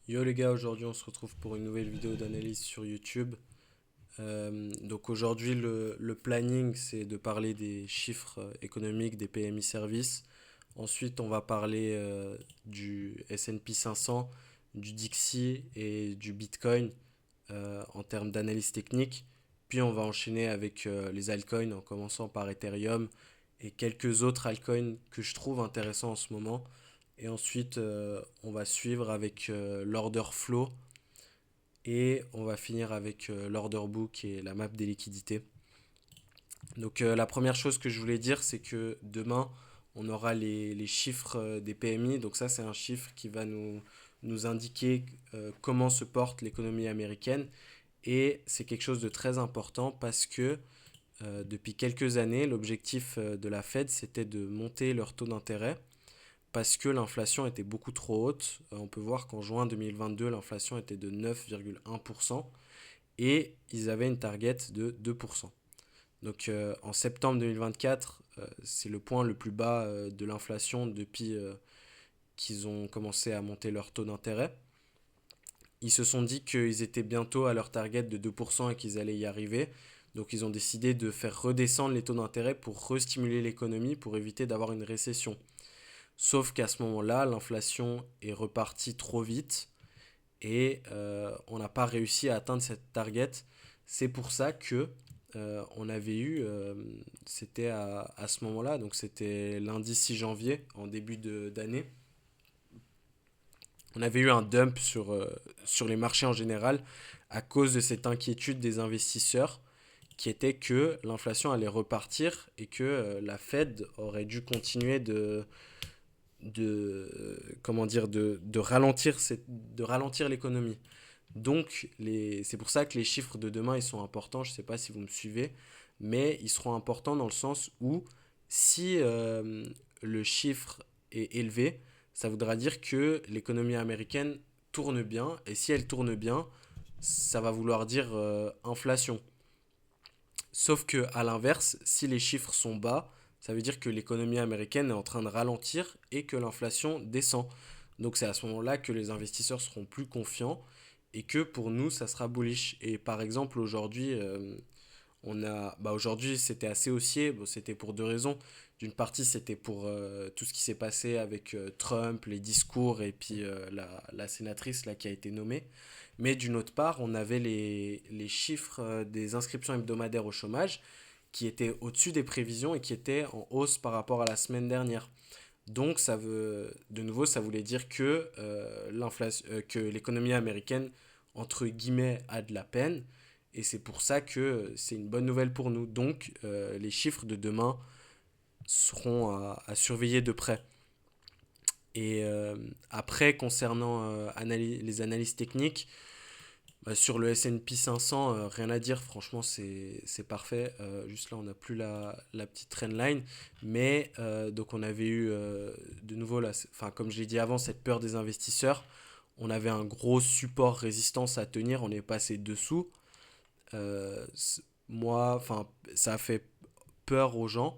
Yo les gars, aujourd'hui on se retrouve pour une nouvelle vidéo d'analyse sur YouTube. Donc aujourd'hui le planning c'est de parler des chiffres économiques des PMI services. Ensuite on va parler du S&P 500, du Dixie et du Bitcoin en termes d'analyse technique. Puis on va enchaîner avec les altcoins en commençant par Ethereum et quelques autres altcoins que je trouve intéressants en ce moment. Et ensuite, on va suivre avec l'order flow et on va finir avec l'order book et la map des liquidités. Donc la première chose que je voulais dire, c'est que demain, on aura les chiffres des PMI. Donc ça, c'est un chiffre qui va nous indiquer comment se porte l'économie américaine. Et c'est quelque chose de très important parce que depuis quelques années, l'objectif de la Fed, c'était de monter leur taux d'intérêt parce que l'inflation était beaucoup trop haute. On peut voir qu'en juin 2022, l'inflation était de 9,1% et ils avaient une target de 2%. Donc en septembre 2024, c'est le point le plus bas de l'inflation depuis qu'ils ont commencé à monter leur taux d'intérêt. Ils se sont dit qu'ils étaient bientôt à leur target de 2% et qu'ils allaient y arriver. Donc ils ont décidé de faire redescendre les taux d'intérêt pour restimuler l'économie, pour éviter d'avoir une récession. Sauf qu'à ce moment-là, l'inflation est repartie trop vite et on n'a pas réussi à atteindre cette target. C'est pour ça que on avait eu, c'était à ce moment-là, donc c'était lundi 6 janvier, en début d'année, on avait eu un dump sur les marchés en général à cause de cette inquiétude des investisseurs qui était que l'inflation allait repartir et que la Fed aurait dû continuer comment dire, de ralentir l'économie. Donc, c'est pour ça que les chiffres de demain, ils sont importants. Je ne sais pas si vous me suivez, mais ils seront importants dans le sens où si le chiffre est élevé, ça voudra dire que l'économie américaine tourne bien. Et si elle tourne bien, ça va vouloir dire inflation. Sauf que à l'inverse, si les chiffres sont bas, ça veut dire que l'économie américaine est en train de ralentir et que l'inflation descend. Donc c'est à ce moment-là que les investisseurs seront plus confiants et que pour nous, ça sera bullish. Et par exemple, aujourd'hui, aujourd'hui c'était assez haussier. Bon, c'était pour deux raisons. D'une partie, c'était pour tout ce qui s'est passé avec Trump, les discours et puis la sénatrice là qui a été nommée. Mais d'une autre part, on avait les chiffres des inscriptions hebdomadaires au chômage qui étaient au-dessus des prévisions et qui étaient en hausse par rapport à la semaine dernière. Donc, de nouveau, ça voulait dire que, que l'économie américaine, entre guillemets, a de la peine. Et c'est pour ça que c'est une bonne nouvelle pour nous. Donc, les chiffres de demain seront à surveiller de près. Et après, concernant les analyses techniques, bah, sur le S&P 500, rien à dire, franchement, c'est parfait. Juste là, on n'a plus la petite trendline. Mais donc, on avait eu de nouveau, là, comme je l'ai dit avant, cette peur des investisseurs. On avait un gros support résistance à tenir, on est passé dessous. Euh, Moi, enfin, ça a fait peur aux gens.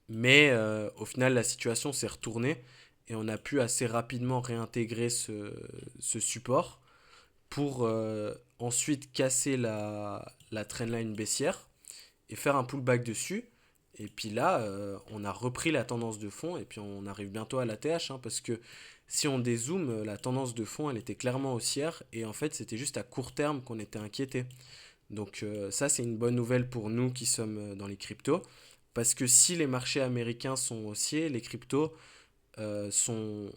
Mais au final, la situation s'est retournée et on a pu assez rapidement réintégrer ce support pour ensuite casser la trendline baissière et faire un pullback dessus. Et puis là, on a repris la tendance de fond et puis on arrive bientôt à la TH hein, parce que si on dézoome, la tendance de fond, elle était clairement haussière et en fait, c'était juste à court terme qu'on était inquiété. Donc ça, c'est une bonne nouvelle pour nous qui sommes dans les cryptos parce que si les marchés américains sont haussiers, les cryptos elles sont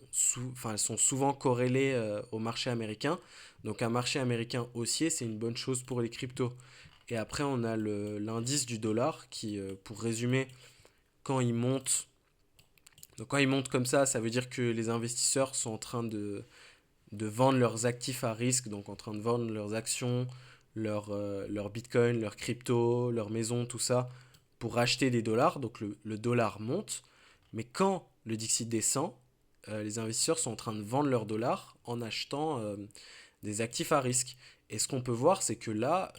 souvent corrélées au marché américain. Donc un marché américain haussier, c'est une bonne chose pour les cryptos. Et après, on a l'indice du dollar qui, pour résumer, quand il monte, donc quand il monte comme ça veut dire que les investisseurs sont en train de vendre leurs actifs à risque, donc en train de vendre leurs actions, leur bitcoin, leurs cryptos, leurs maisons, tout ça, pour acheter des dollars. Donc le dollar monte. Mais quand le Dixit descend, les investisseurs sont en train de vendre leurs dollars en achetant des actifs à risque. Et ce qu'on peut voir, c'est que là,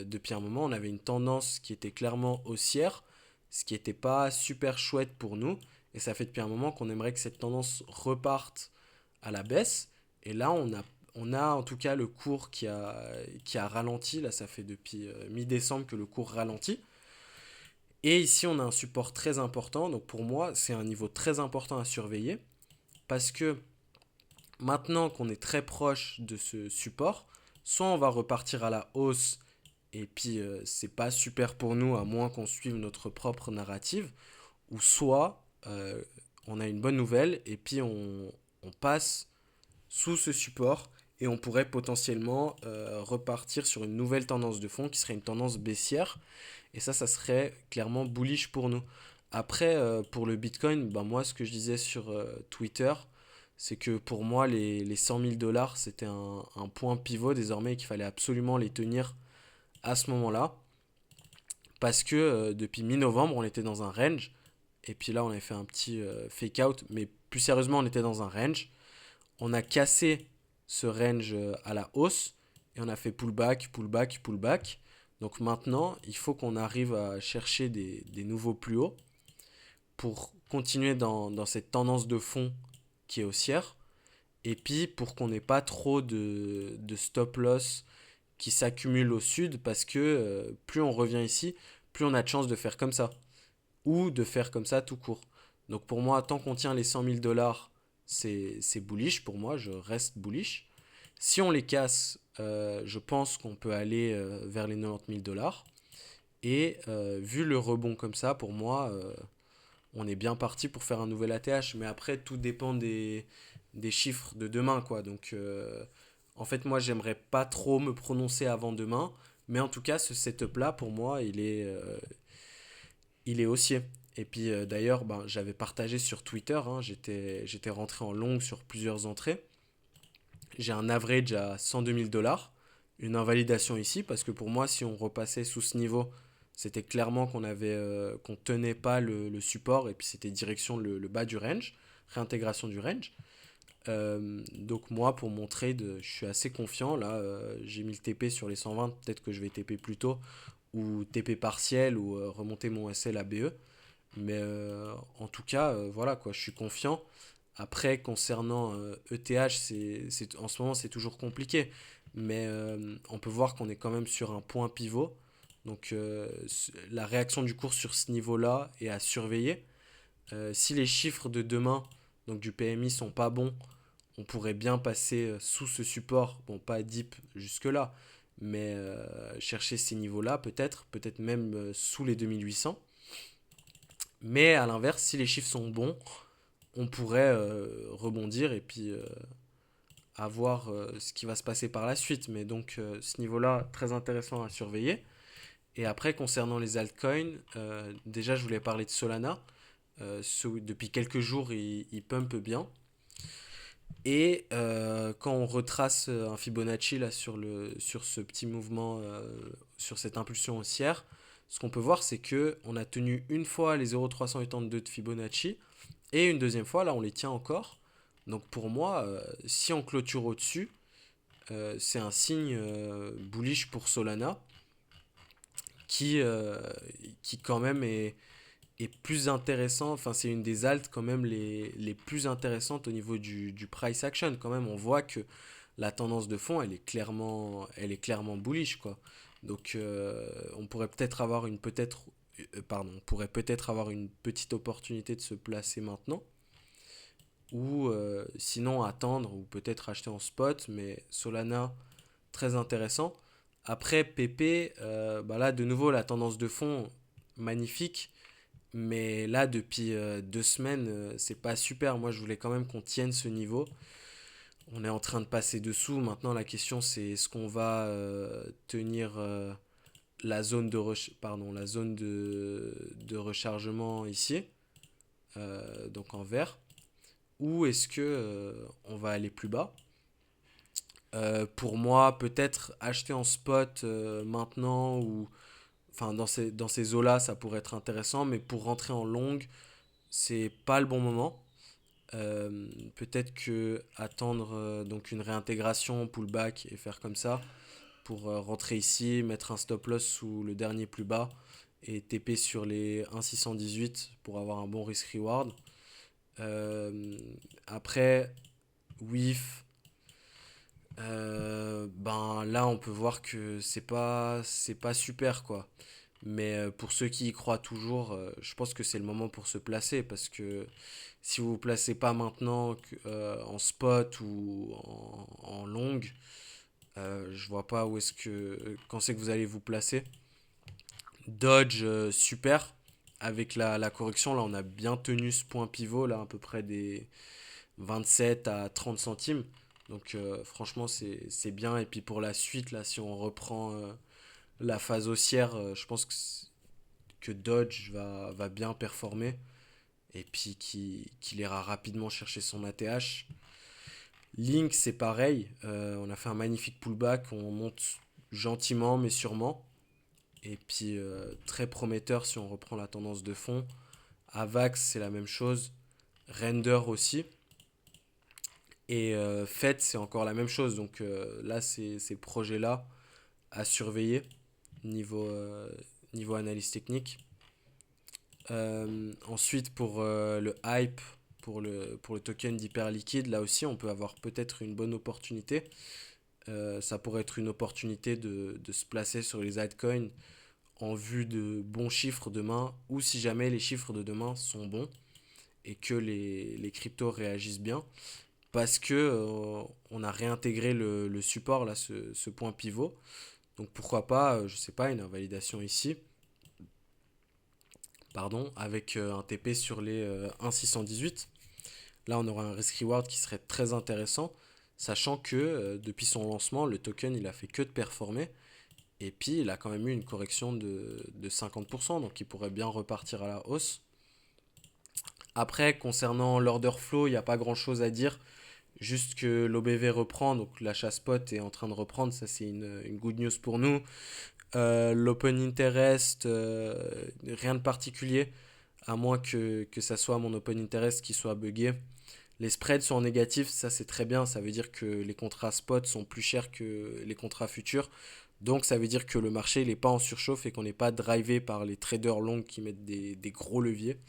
depuis un moment, on avait une tendance qui était clairement haussière, ce qui n'était pas super chouette pour nous. Et ça fait depuis un moment qu'on aimerait que cette tendance reparte à la baisse. Et là, on a en tout cas le cours qui a ralenti. Là, ça fait depuis mi-décembre que le cours ralentit. Et ici, on a un support très important. Donc pour moi, c'est un niveau très important à surveiller. Parce que maintenant qu'on est très proche de ce support, soit on va repartir à la hausse. Et puis, c'est pas super pour nous, à moins qu'on suive notre propre narrative. Ou soit, on a une bonne nouvelle. Et puis, on passe sous ce support et on pourrait potentiellement repartir sur une nouvelle tendance de fond qui serait une tendance baissière. Et ça serait clairement bullish pour nous. Après, pour le Bitcoin, ben moi, ce que je disais sur Twitter, c'est que pour moi, les 100 000 dollars, c'était un point pivot désormais qu'il fallait absolument les tenir à ce moment-là. Parce que depuis mi-novembre, on était dans un range. Et puis là, on avait fait un petit fake out. Mais plus sérieusement, on était dans un range. On a cassé ce range à la hausse et on a fait pullback, pullback, pullback. Donc maintenant, il faut qu'on arrive à chercher des nouveaux plus hauts pour continuer dans cette tendance de fond qui est haussière. Et puis pour qu'on n'ait pas trop de stop loss qui s'accumulent au sud parce que plus on revient ici, plus on a de chances de faire comme ça ou de faire comme ça tout court. Donc pour moi, tant qu'on tient les 100 000 dollars, c'est bullish. Pour moi, je reste bullish. Si on les casse, je pense qu'on peut aller vers les 90 000 dollars. Et vu le rebond comme ça, pour moi, on est bien parti pour faire un nouvel ATH. Mais après, tout dépend des chiffres de demain, quoi. Donc, en fait, moi, j'aimerais pas trop me prononcer avant demain. Mais en tout cas, ce setup-là, pour moi, il est haussier. Et puis d'ailleurs, ben, j'avais partagé sur Twitter, hein, j'étais rentré en long sur plusieurs entrées. J'ai un average à 102 000 dollars, une invalidation ici, parce que pour moi, si on repassait sous ce niveau, c'était clairement qu'on tenait pas le support, et puis c'était direction le bas du range, réintégration du range. Donc moi, pour mon trade, je suis assez confiant. Là, j'ai mis le TP sur les 120, peut-être que je vais TP plus tôt, ou TP partiel, ou remonter mon SL à BE. Mais en tout cas, voilà quoi, je suis confiant. Après, concernant ETH, en ce moment, c'est toujours compliqué. Mais on peut voir qu'on est quand même sur un point pivot. Donc la réaction du cours sur ce niveau-là est à surveiller. Si les chiffres de demain, donc du PMI, sont pas bons, on pourrait bien passer sous ce support. Bon, pas deep jusque-là, mais chercher ces niveaux-là peut-être même sous les 2800. Mais à l'inverse, si les chiffres sont bons, on pourrait rebondir et puis avoir ce qui va se passer par la suite. Mais donc ce niveau-là, très intéressant à surveiller. Et après, concernant les altcoins, déjà je voulais parler de Solana. Depuis quelques jours, il pump bien. Et quand on retrace un Fibonacci là, sur ce petit mouvement, sur cette impulsion haussière, ce qu'on peut voir, c'est que on a tenu une fois les 0,382 de Fibonacci et une deuxième fois, là, on les tient encore. Donc pour moi, si on clôture au-dessus, c'est un signe bullish pour Solana qui, euh, qui quand même est plus intéressant. Enfin, c'est une des alts quand même les plus intéressantes au niveau du price action. Quand même, on voit que la tendance de fond, elle est clairement bullish, quoi. Donc, on pourrait peut-être avoir on pourrait peut-être avoir une petite opportunité de se placer maintenant ou sinon attendre ou peut-être acheter en spot, mais Solana, très intéressant. Après, PP, bah là, de nouveau, la tendance de fond, magnifique, mais là, depuis 2 semaines, c'est pas super. Moi, je voulais quand même qu'on tienne ce niveau. On est en train de passer dessous. Maintenant, la question, c'est est-ce qu'on va tenir la zone de rechargement ici, donc en vert, ou est-ce que on va aller plus bas. Pour moi, peut-être acheter en spot maintenant ou enfin dans ces eaux-là, ça pourrait être intéressant, mais pour rentrer en longue, c'est pas le bon moment. Peut-être que attendre donc une réintégration, pullback et faire comme ça pour rentrer ici, mettre un stop loss sous le dernier plus bas et TP sur les 1,618 pour avoir un bon risk reward. Euh, Après, WIF, Ben là, on peut voir que c'est pas super quoi. Mais pour ceux qui y croient toujours, je pense que c'est le moment pour se placer parce que si vous vous placez pas maintenant en spot ou en longue, je vois pas où est-ce que quand c'est que vous allez vous placer. Dodge, super. Avec la correction, là, on a bien tenu ce point pivot, là, à peu près des 27 à 30 centimes. Donc, franchement, c'est bien. Et puis pour la suite, là, si on reprend la phase haussière, je pense que Dodge va bien performer. Et puis qu'il ira rapidement chercher son ATH. Link, c'est pareil. On a fait un magnifique pullback. On monte gentiment, mais sûrement. Et puis très prometteur si on reprend la tendance de fond. Avax, c'est la même chose. Render aussi. Et FET, c'est encore la même chose. Donc là, c'est ces projets-là à surveiller niveau analyse technique. Ensuite, pour le hype, pour le token d'hyperliquide, là aussi, on peut avoir peut-être une bonne opportunité. Ça pourrait être une opportunité de se placer sur les altcoins en vue de bons chiffres demain, ou si jamais les chiffres de demain sont bons et que les cryptos réagissent bien, parce que on a réintégré le support, là, ce point pivot. Donc pourquoi pas, je sais pas, une invalidation ici, pardon, avec un TP sur les 1,618. Là, on aura un risk-reward qui serait très intéressant, sachant que depuis son lancement, le token, il a fait que de performer. Et puis, il a quand même eu une correction de 50%, donc il pourrait bien repartir à la hausse. Après, concernant l'order flow, il n'y a pas grand-chose à dire. Juste que l'OBV reprend, donc l'achat spot est en train de reprendre, ça c'est une good news pour nous. L'open interest, rien de particulier, à moins que ça soit mon open interest qui soit buggé. Les spreads sont en négatif, ça c'est très bien, ça veut dire que les contrats spot sont plus chers que les contrats futurs. Donc ça veut dire que le marché n'est pas en surchauffe et qu'on n'est pas drivé par les traders longs qui mettent des gros leviers.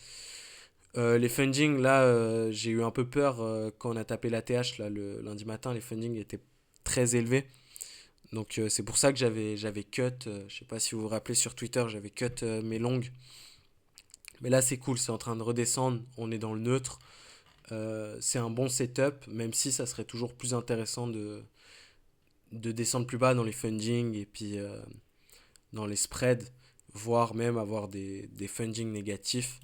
Les fundings, là, j'ai eu un peu peur quand on a tapé la TH là, le lundi matin, les fundings étaient très élevés. Donc c'est pour ça que j'avais cut, je sais pas si vous vous rappelez sur Twitter, j'avais cut mes longues. Mais là c'est cool, c'est en train de redescendre, on est dans le neutre. C'est un bon setup, même si ça serait toujours plus intéressant de descendre plus bas dans les fundings et puis dans les spreads, voire même avoir des fundings négatifs.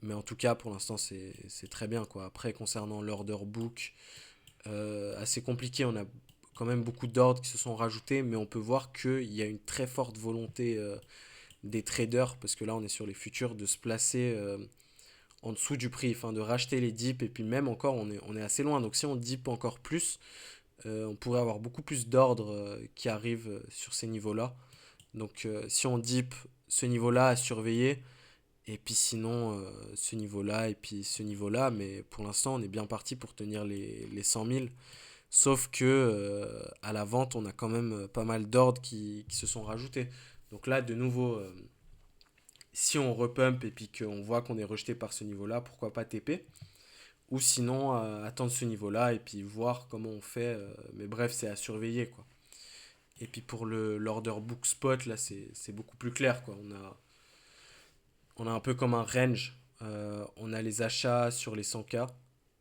Mais en tout cas, pour l'instant, c'est très bien, quoi. Après, concernant l'order book, assez compliqué. On a quand même beaucoup d'ordres qui se sont rajoutés, mais on peut voir qu'il y a une très forte volonté des traders, parce que là, on est sur les futurs, de se placer en dessous du prix, enfin de racheter les dips, et puis même encore, on est assez loin. Donc si on dip encore plus, on pourrait avoir beaucoup plus d'ordres qui arrivent sur ces niveaux-là. Donc si on dip ce niveau-là à surveiller, et puis sinon ce niveau-là, et puis ce niveau-là, mais pour l'instant on est bien parti pour tenir les 100 000. Sauf que à la vente, on a quand même pas mal d'ordres qui se sont rajoutés. Donc là, de nouveau, si on repump et puis qu'on voit qu'on est rejeté par ce niveau-là, pourquoi pas TP? Ou sinon, attendre ce niveau-là et puis voir comment on fait. Mais bref, c'est à surveiller, quoi. Et puis pour l'order book spot, là, c'est beaucoup plus clair, quoi. On a un peu comme un range. On a les achats sur les 100K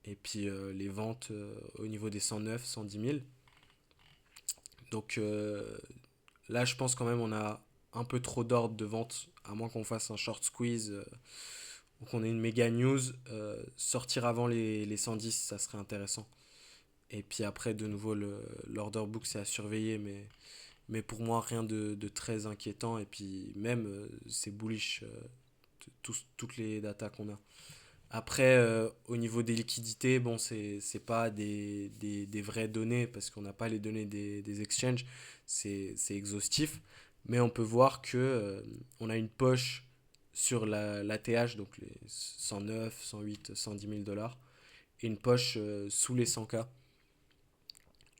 et puis les ventes au niveau des 109, 110 000. Donc là, je pense quand même on a un peu trop d'ordre de vente, à moins qu'on fasse un short squeeze ou qu'on ait une méga news. Sortir avant les 110, ça serait intéressant. Et puis après, de nouveau, l'order book, c'est à surveiller, mais pour moi, rien de très inquiétant. Et puis même, c'est bullish, toutes les datas qu'on a. Après, au niveau des liquidités, bon, c'est pas des vraies données parce qu'on n'a pas les données des exchanges, c'est exhaustif, mais on peut voir que on a une poche sur l'ATH, donc les 109, 108, 110 000 dollars, et une poche sous les 100K.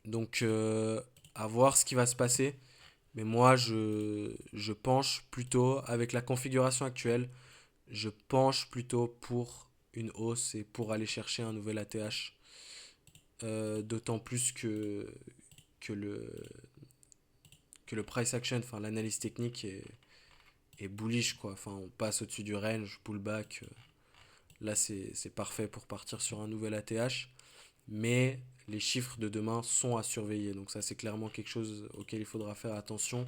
Donc, à voir ce qui va se passer, mais moi, je penche plutôt, avec la configuration actuelle, je penche plutôt pour une hausse et pour aller chercher un nouvel ATH. D'autant plus que que le price action, enfin l'analyse technique est bullish quoi. Enfin, on passe au-dessus du range, pullback. Là, c'est parfait pour partir sur un nouvel ATH. Mais les chiffres de demain sont à surveiller. Donc ça, c'est clairement quelque chose auquel il faudra faire attention.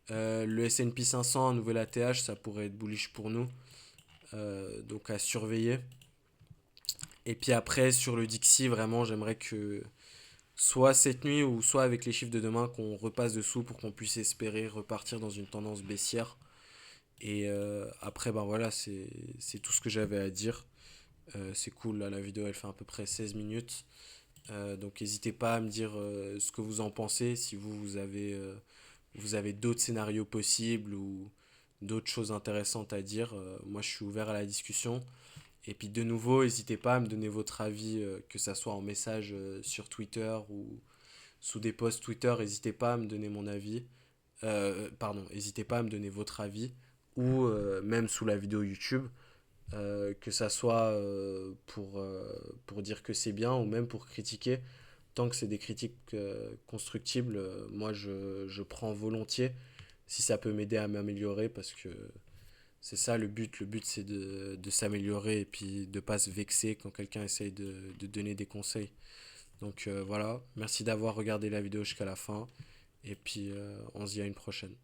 Le S&P 500, un nouvel ATH, ça pourrait être bullish pour nous. Donc à surveiller. Et puis après, sur le Dixie, vraiment, j'aimerais que soit cette nuit ou soit avec les chiffres de demain, qu'on repasse dessous pour qu'on puisse espérer repartir dans une tendance baissière. Et après, ben voilà, c'est tout ce que j'avais à dire. C'est cool, là, la vidéo elle fait à peu près 16 minutes. Donc n'hésitez pas à me dire ce que vous en pensez, si vous avez d'autres scénarios possibles ou d'autres choses intéressantes à dire. Moi je suis ouvert à la discussion. Et puis de nouveau, n'hésitez pas à me donner votre avis, que ça soit en message sur Twitter ou sous des posts Twitter, n'hésitez pas à me donner mon avis. Pardon, n'hésitez pas à me donner votre avis ou même sous la vidéo YouTube. Que ça soit pour dire que c'est bien ou même pour critiquer. Tant que c'est des critiques constructibles, moi je prends volontiers si ça peut m'aider à m'améliorer parce que c'est ça le but. Le but c'est de s'améliorer et puis de pas se vexer quand quelqu'un essaye de donner des conseils. Donc voilà, merci d'avoir regardé la vidéo jusqu'à la fin et puis on se dit à une prochaine.